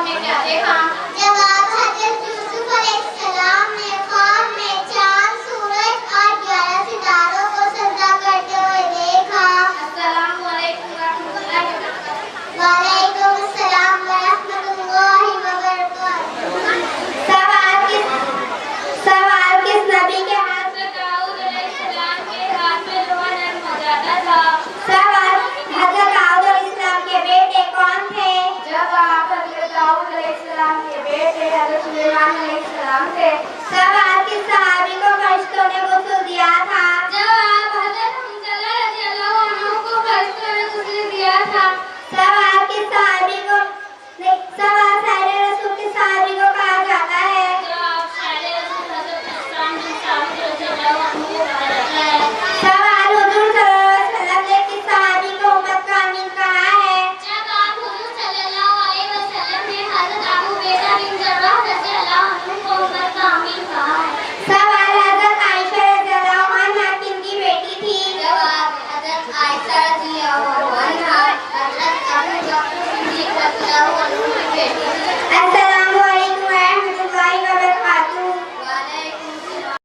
में क्या देखा? जवाब हज़रत यूसुफ अलैहिस्सलाम ने ख्वाब में चांद, सूरज और 11 सितारों को सजदा करते हुए देखा। अस्सलामु अलैकुम रहमतुल्लाहि व बरकातहू। वालेकुम अस्सलाम व रहमतुल्लाहि व बरकातहू। सवाल किस नबी के हाथ में? दाऊद अलैहिस्सलाम के हाथ में लोहा नरम हो जाता था। सवाल हज़रत दाऊद अलैहिस्सलाम के बेटे कौन थे? जवाब हज़रत दाऊद अलैहिस्सलाम के बेटे हज़रत सुलेमान अलैहिस्सलाम थे। सवाल किस सहाबी को फरिश्तों ने गुस्ल दिया था? जवाब हज़रत हमज़ा रज़ियल्लाहु अन्हु को फरिश्तों ने गुस्ल दिया था। सवाल किस सहाबी को सवाल शायर रसूल किस सहाबी को कहा जाता है? जवाब शायर रसूल हज़रत इस्माईल बिन साबित रज़ियल्लाहु अन्हु को कहा जाता है। सवाल हुजूर सल्लल्लाहु अलैहि वसल्लम ने किस सहाबी को उम्मत का अमीन कहा है? जवाब हुजूर सल्लल्लाहु अलैहि वसल्लम ने हज़रत अबू उबैदा बिन जर्राह रज़ियल्लाहु अन्हु को उम्मत का अमीन कहा है। सवाल हज़रत आयशा रज़ियल्लाहु अन्हा किनकी बेटी थी? जवाब हज़रत आयशा रज़ियल्लाहु अन्हा हज़रत अबू बकर सिद्दीक़ रज़ियल्लाहु अन्हु की बेटी थी।